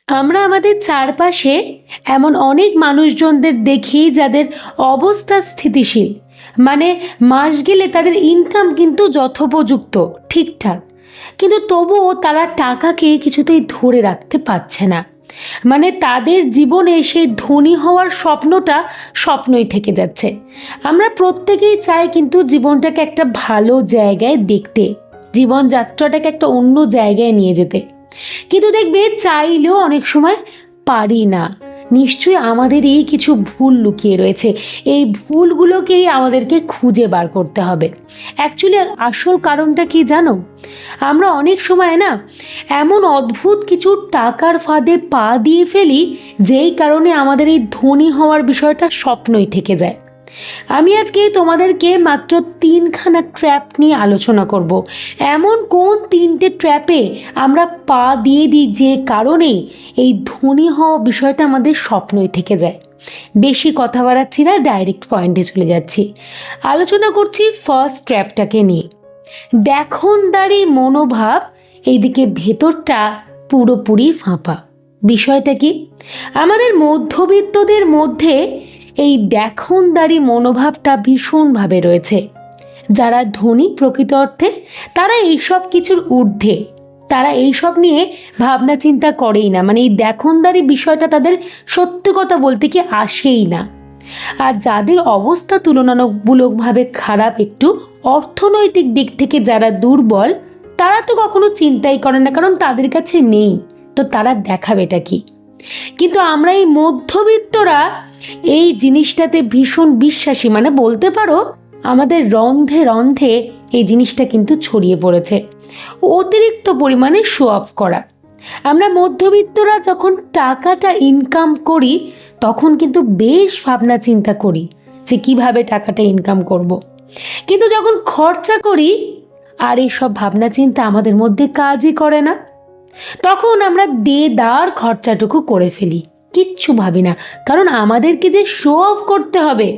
আমরা আমাদের চারপাশে এমন অনেক মানুষজনদের দেখি যাদের অবস্থা স্থিতিশীল, মানে মাস গেলে তাদের ইনকাম কিন্তু যথোপযুক্ত, ঠিকঠাক, কিন্তু তবুও তারা টাকাকে কিছুতেই ধরে রাখতে পারছে না। মানে তাদের জীবনে সেই ধনী হওয়ার স্বপ্নটা স্বপ্নই থেকে যাচ্ছে। আমরা প্রত্যেকেই চাই কিন্তু জীবনটাকে একটা ভালো জায়গায় দেখতে, জীবনযাত্রাটাকে একটা অন্য জায়গায় নিয়ে যেতে, কিন্তু দেখবে চাইলেও অনেক সময় পারি না। নিশ্চয়ই আমাদের এই কিছু ভুল লুকিয়ে রয়েছে, এই ভুলগুলোকেই আমাদেরকে খুঁজে বার করতে হবে। অ্যাকচুয়ালি আসল কারণটা কি জানো? আমরা অনেক সময় না এমন অদ্ভুত কিছু টাকার ফাঁদে পা দিয়ে ফেলি, যেই কারণে আমাদের এই ধনী হওয়ার বিষয়টা স্বপ্নই থেকে যায়। আমি আজকে তোমাদেরকে মাত্র 3খানা ট্র্যাপ নিয়ে আলোচনা করব। এমন কোন 3টে ট্র্যাপে আমরা পা দিয়ে দিই যে কারণে এই ধনী হওয়া বিষয়টা আমাদের স্বপ্নই থেকে যায়। বেশি কথা বাড়াচ্ছি না, ডাইরেক্ট পয়েন্টে চলে যাচ্ছি। আলোচনা করছি ফার্স্ট ট্র্যাপটাকে নিয়ে। দেখনদারি মনোভাব, এইদিকে ভেতরটা পুরোপুরি ফাঁপা। বিষয়টা কি? আমাদের মধ্যবিত্তদের মধ্যে এই দেখনদারি মনোভাবটা ভীষণভাবে রয়েছে। যারা ধনী প্রকৃত অর্থে, তারা এইসব কিছুর ঊর্ধ্বে, তারা এইসব নিয়ে ভাবনা চিন্তা করেই না। মানে এই দেখনদারি বিষয়টা তাদের সত্যি কথা বলতে কি আসেই না। আর যাদের অবস্থা তুলনামূলকভাবে খারাপ, একটু অর্থনৈতিক দিক থেকে যারা দুর্বল, তারা তো কখনো চিন্তাই করে না, কারণ তাদের কাছে নেই, তো তারা দেখাবেটা কি। কিন্তু আমরা এই মধ্যবিত্তরা এই জিনিসটাতে ভীষণ বিশ্বাসী। মানে বলতে পারো আমাদের রন্ধে রন্ধে এই জিনিসটা কিন্তু ছড়িয়ে পড়েছে, অতিরিক্ত পরিমাণে শো অফ করা। আমরা মধ্যবিত্তরা যখন টাকাটা ইনকাম করি, তখন কিন্তু বেশ ভাবনা চিন্তা করি যে কিভাবে টাকাটা ইনকাম করব। কিন্তু যখন খরচা করি, আর এইসব ভাবনা চিন্তা আমাদের মধ্যে কাজই করে না। তখন আমরা দেদার খরচাটুকু করে ফেলি, কিচ্ছু ভাবি না, কারণ আমাদেরকে যে শো অফ করতে হবে।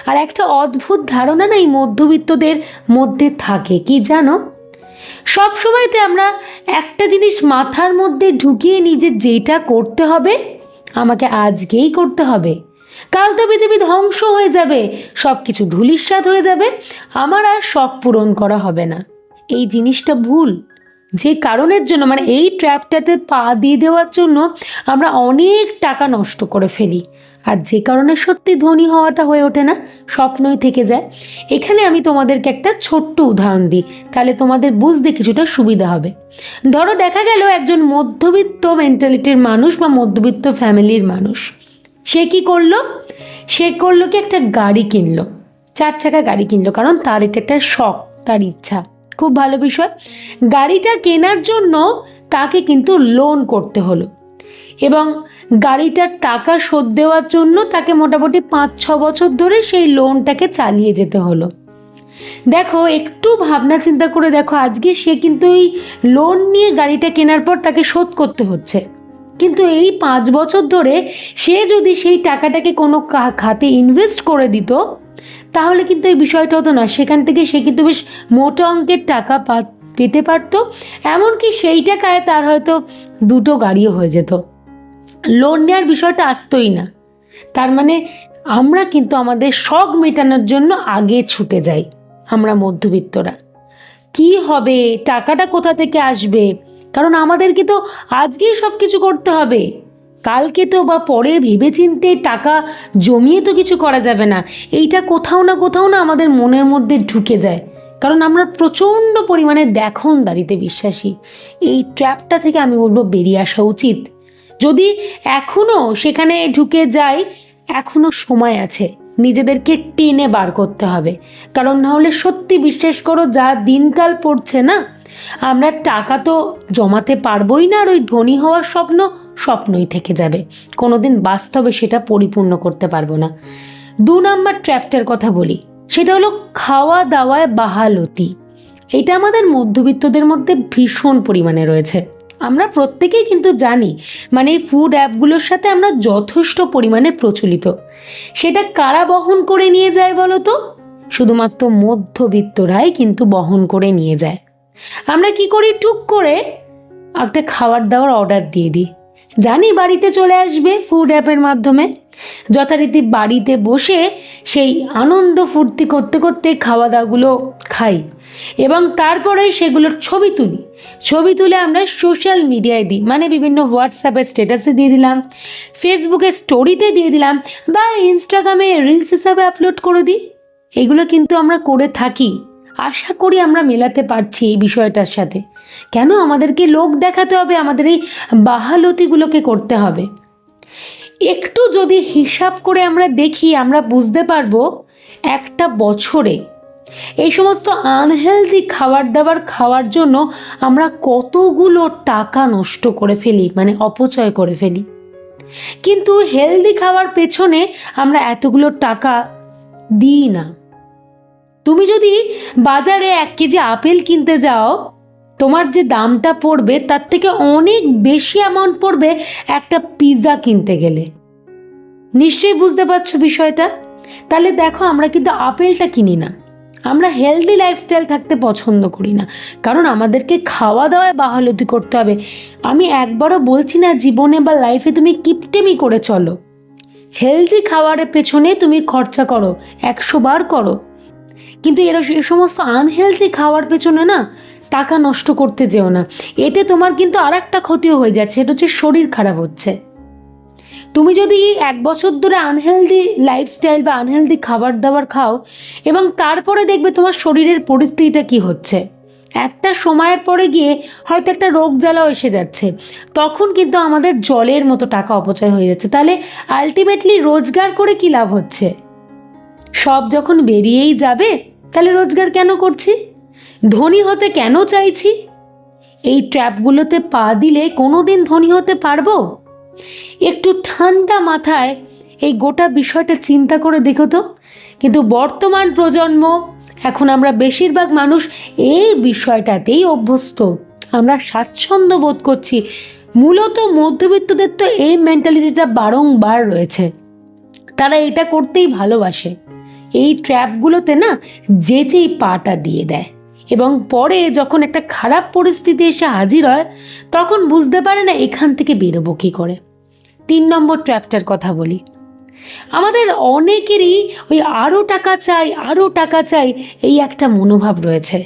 আর একটা অদ্ভুত ধারণা না এই মধ্যবিত্তদের মধ্যে থাকে, কি জানো? সব সময়তে আমরা একটা জিনিস মাথার মধ্যে ঢুকিয়ে নিই যে যেটা করতে হবে আমাকে আজকেই করতে হবে, কাল তো পৃথিবী ধ্বংস হয়ে যাবে, সব কিছু ধূলিসাৎ হয়ে যাবে, আমার আর শখ পূরণ করা হবে না। এই জিনিসটা ভুল। যে কারণের জন্য, মানে এই ট্র্যাপটাতে পা দিয়ে দেওয়ার জন্য আমরা অনেক টাকা নষ্ট করে ফেলি, আর যে কারণে সত্যি ধনী হওয়াটা হয়ে ওঠে না, স্বপ্নই থেকে যায়। এখানে আমি তোমাদেরকে একটা ছোট্ট উদাহরণ দিই, তাহলে তোমাদের বুঝতে কিছুটা সুবিধা হবে। ধরো দেখা গেল একজন মধ্যবিত্ত মেন্টালিটির মানুষ বা মধ্যবিত্ত ফ্যামিলির মানুষ, সে কি করলো? সে করলো কি, একটা গাড়ি কিনলো, 4 চাকা গাড়ি কিনলো, কারণ তার এটা একটা শখ, তার ইচ্ছা। খুব ভালো বিষয়। গাড়িটা কেনার জন্য তাকে কিন্তু লোন করতে হলো, এবং গাড়িটার টাকা শোধ দেওয়ার জন্য তাকে মোটামুটি 5-6 বছর ধরে সেই লোনটাকে চালিয়ে যেতে হলো। দেখো, একটু ভাবনা চিন্তা করে দেখো, আজকে সে কিন্তু এই লোন নিয়ে গাড়িটা কেনার পর তাকে শোধ করতে হচ্ছে, কিন্তু এই 5 বছর ধরে সে যদি সেই টাকাটাকে কোনো খাতে ইনভেস্ট করে দিত, তাহলে কিন্তু এই বিষয়টা হতো না। সেখান থেকে সে কিন্তু বেশ মোটা অঙ্কের টাকা পেতে পারত, এমনকি সেই টাকায় তার হয়তো 2টো গাড়িও হয়ে যেত। লোন নেওয়ার বিষয়টা আসতোই না। তার মানে আমরা কিন্তু আমাদের শখ মেটানোর জন্য আগে ছুটে যাই। আমরা মধ্যবিত্তরা কি হবে, টাকাটা কোথা থেকে আসবে, কারণ আমাদেরকে তো আজকেই সব কিছু করতে হবে, কালকে তো বা পরে ভেবেচিন্তে টাকা জমিয়ে তো কিছু করা যাবে না। এইটা কোথাও না আমাদের মনের মধ্যে ঢুকে যায়, কারণ আমরা প্রচণ্ড পরিমাণে দেখনদারিতে বিশ্বাসী। এই ট্র্যাপটা থেকে আমি বলবো বেরিয়ে আসা উচিত। যদি এখনও সেখানে ঢুকে যাই, এখনও সময় আছে, নিজেদেরকে টেনে বার করতে হবে, কারণ না হলে সত্যি বিশ্বাস করো যা দিনকাল পড়ছে না, আমরা টাকা তো জমাতে পারবোই না, আর ওই ধনী হওয়ার স্বপ্নই থেকে যাবে, কোনোদিন বাস্তবে সেটা পরিপূর্ণ করতে পারবো না। 2 নম্বর ট্র্যাপটার কথা বলি, সেটা হলো খাওয়া দাওয়ায় বাহালতি। এটা আমাদের মধ্যবিত্তদের মধ্যে ভীষণ পরিমাণে রয়েছে। আমরা প্রত্যেকেই কিন্তু জানি, মানে এই ফুড অ্যাপগুলোর সাথে আমরা যথেষ্ট পরিমাণে প্রচলিত। সেটা কারা বহন করে নিয়ে যায় বলো তো? শুধুমাত্র মধ্যবিত্তরাই কিন্তু বহন করে নিয়ে যায়। আমরা কি করি, টুক করে একটা খাবার দাবার অর্ডার দিয়ে দিই, জানি বাড়িতে চলে আসবে ফুড অ্যাপের মাধ্যমে, যথারীতি বাড়িতে বসে সেই আনন্দ ফুর্তি করতে করতে খাওয়া দাওয়াগুলো খাই এবং তারপরে সেগুলোর ছবি তুলে আমরা সোশ্যাল মিডিয়ায় দিই, মানে বিভিন্ন হোয়াটসঅ্যাপে স্ট্যাটাসে দিয়ে দিলাম, ফেসবুকে স্টোরিতে দিয়ে দিলাম বা ইনস্টাগ্রামে রিলস হিসাবে আপলোড করে দিই। এগুলো কিন্তু আমরা করে থাকি। আশা করি আমরা মেলাতে পারছি এই বিষয়টার সাথে। কেন আমাদেরকে লোক দেখাতে হবে, আমাদের এই বাহালতিগুলোকে করতে হবে? একটু যদি হিসাব করে আমরা দেখি, আমরা বুঝতে পারবো একটা বছরে এই সমস্ত আনহেলদি খাবার দাবার খাওয়ার জন্য আমরা কতগুলো টাকা নষ্ট করে ফেলি, মানে অপচয় করে ফেলি। কিন্তু হেলদি খাওয়ার পেছনে আমরা এতগুলো টাকা দিই না। তুমি যদি বাজারে 1 কেজি আপেল কিনতে যাও, তোমার যে দামটা পড়বে তার থেকে অনেক বেশি অ্যামাউন্ট পড়বে একটা পিৎজা কিনতে গেলে। নিশ্চয়ই বুঝতে পারছো বিষয়টা? তাহলে দেখো, আমরা কিন্তু আপেলটা কিনি না, আমরা হেলদি লাইফস্টাইল থাকতে পছন্দ করি না, কারণ আমাদেরকে খাওয়া দাওয়ায় বাহালতি করতে হবে। আমি একবারও বলছি না জীবনে বা লাইফে তুমি কিপটেমি করে চলো, হেলদি খাবারের পেছনে তুমি খরচা করো, 100 বার করো, কিন্তু এ সমস্ত আনহেলদি খাওয়ার পেছনে না টাকা নষ্ট করতে যেও না। এতে তোমার কিন্তু আর একটা ক্ষতিও হয়ে যাচ্ছে, এটা হচ্ছে শরীর খারাপ হচ্ছে। তুমি যদি 1 বছর ধরে আনহেলদি লাইফস্টাইল বা আনহেলদি খাবার দাবার খাও এবং তারপরে দেখবে তোমার শরীরের পরিস্থিতিটা কি হচ্ছে, একটা সময়ের পরে গিয়ে হয়তো একটা রোগ জ্বালাও এসে যাচ্ছে, তখন কিন্তু আমাদের জলের মতো টাকা অপচয় হয়ে যাচ্ছে। তাহলে আলটিমেটলি রোজগার করে কি লাভ হচ্ছে? সব যখন বেরিয়েই যাবে, তাহলে রোজগার কেন করছি? ধনী হতে কেন চাইছি? এই ট্র্যাপগুলোতে পা দিলে কোনোদিন ধনী হতে পারবো? একটু ঠান্ডা মাথায় এই গোটা বিষয়টা চিন্তা করে দেখো তো। কিন্তু বর্তমান প্রজন্ম, এখন আমরা বেশিরভাগ মানুষ এই বিষয়টাতেই অভ্যস্ত, আমরা স্বাচ্ছন্দ্য বোধ করছি। মূলত মধ্যবিত্তদের তো এই মেন্টালিটিটা বারংবার রয়েছে, তারা এটা করতেই ভালোবাসে। এই ট্র্যাপগুলোতে না যেচেই পাটা দিয়ে দেয় এবং পরে যখন একটা খারাপ পরিস্থিতি এসে হাজির হয়, তখন বুঝতে পারে না এখান থেকে বেরোবো কী করে। 3 নম্বর ট্র্যাপটার কথা বলি। আমাদের অনেকেরই ওই আরও টাকা চাই এই একটা মনোভাব রয়েছে।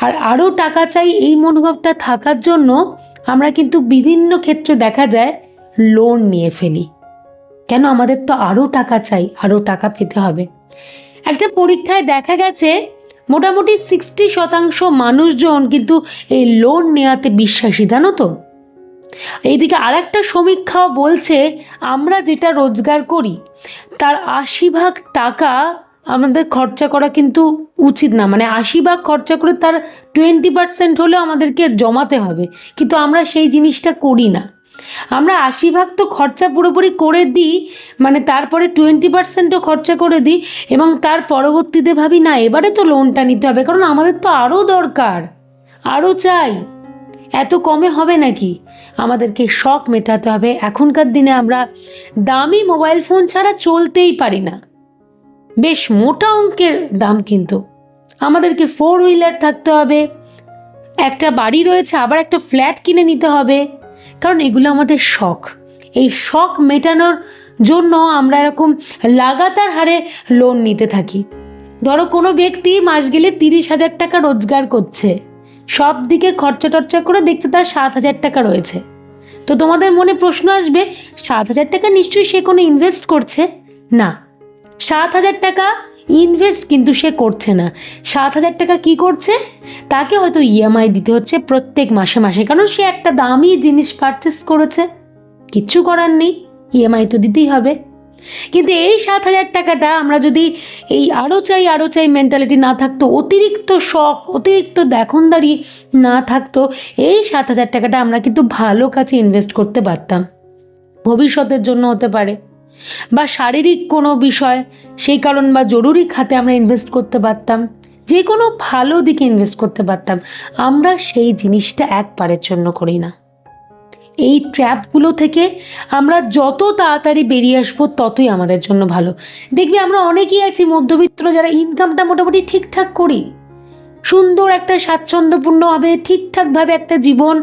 আর আরও টাকা চাই এই মনোভাবটা থাকার জন্য আমরা কিন্তু বিভিন্ন ক্ষেত্রে দেখা যায় লোন নিয়ে ফেলি। কেন? আমাদের তো আরও টাকা চাই, আরও টাকা পেতে হবে। একটা পরীক্ষায় দেখা গেছে মোটামুটি 60% মানুষজন কিন্তু এই লোন নেওয়াতে বিশ্বাসী, জানো তো। এইদিকে আরেকটা সমীক্ষাও বলছে আমরা যেটা রোজগার করি তার 80% টাকা আমাদের খরচা করা কিন্তু উচিত না, মানে 80% খরচা করে তার 20% হলেও আমাদেরকে জমাতে হবে, কিন্তু আমরা সেই জিনিসটা করি না। আমরা 80% তো খরচা পুরোপুরি করে দিই, মানে তারপরে 20%ও খরচা করে দিই এবং তার পরবর্তীতে ভাবি না এবারে তো লোনটা নিতে হবে, কারণ আমাদের তো আরও দরকার, আরও চাই। এত কমে হবে নাকি? আমাদেরকে শখ মেটাতে হবে। এখনকার দিনে আমরা দামি মোবাইল ফোন ছাড়া চলতেই পারি না, বেশ মোটা অঙ্কের দাম, কিন্তু আমাদেরকে 4 হুইলার থাকতে হবে, একটা বাড়ি রয়েছে আবার একটা ফ্ল্যাট কিনে নিতে হবে, কারণ এগুলো আমাদের শখ। এই শখ মেটানোর জন্য আমরা এরকম লাগাতার হারে লোন নিতে থাকি। ধরো কোনো ব্যক্তি মাস গেলে 30,000 টাকা রোজগার করছে, সব দিকে খরচা টর্চা করে দেখছে তার 7,000 টাকা রয়েছে। তো তোমাদের মনে প্রশ্ন আসবে, 7,000 টাকা নিশ্চয়ই সে কোনো ইনভেস্ট করছে না। 7,000 টাকা ইনভেস্ট কিন্তু সে করছে না। 7,000 টাকা কি করছে? তাকে হয়তো ইএমআই দিতে হচ্ছে প্রত্যেক মাসে মাসে, কারণ সে একটা দামি জিনিস পারচেস করেছে। কিচ্ছু করার নেই, ইএমআই তো দিতেই হবে। কিন্তু এই 7,000 টাকাটা আমরা যদি এই আরও চাই মেন্টালিটি না থাকতো, অতিরিক্ত শখ, অতিরিক্ত দেখনদারি না থাকতো, এই 7,000 টাকাটা আমরা কিন্তু ভালো কাজে ইনভেস্ট করতে পারতাম। ভবিষ্যতের জন্য হতে পারে, বা শারীরিক কোনো বিষয় সেই কারণ বা জরুরি খাতে আমরা ইনভেস্ট করতে পারতাম, যে কোনো ভালো দিকে ইনভেস্ট করতে পারতাম। আমরা সেই জিনিসটা একবারের জন্য করি না। এই ট্র্যাপগুলো থেকে আমরা যত তাড়াতাড়ি বেরিয়ে আসবো ততই আমাদের জন্য ভালো। দেখবি আমরা অনেকেই আছি মধ্যবিত্ত, যারা ইনকামটা মোটামুটি ঠিকঠাক করি, সুন্দর একটা স্বাচ্ছন্দ্যপূর্ণভাবে ঠিকঠাকভাবে একটা জীবন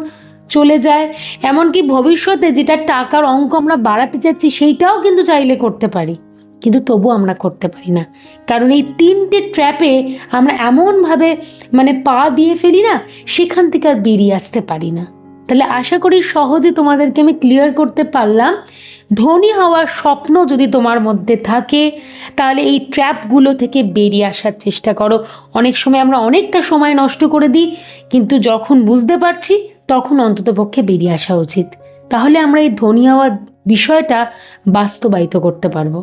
চলে যায়, এমনকি ভবিষ্যতে যেটা টাকার অঙ্ক আমরা বাড়াতে চাচ্ছি সেইটাও কিন্তু চাইলে করতে পারি, কিন্তু তবু আমরা করতে পারি না। কারণ এই তিনটে ট্র্যাপে আমরা এমনভাবে পা দিয়ে ফেলি না, সেখান থেকে আর বেরিয়ে আসতে পারি না। তাহলে আশা করি সহজে তোমাদেরকে আমি ক্লিয়ার করতে পারলাম। ধনী হওয়ার স্বপ্ন যদি তোমার মধ্যে থাকে তাহলে এই ট্র্যাপগুলো থেকে বেরিয়ে আসার চেষ্টা করো। অনেক সময় আমরা অনেকটা সময় নষ্ট করে দিই, কিন্তু যখন বুঝতে পারছি তখন অন্ততপক্ষে বেরিয়ে আসা উচিত। তাহলে আমরা এই ধনী হওয়ার বিষয়টা বাস্তবায়িত করতে পারবো।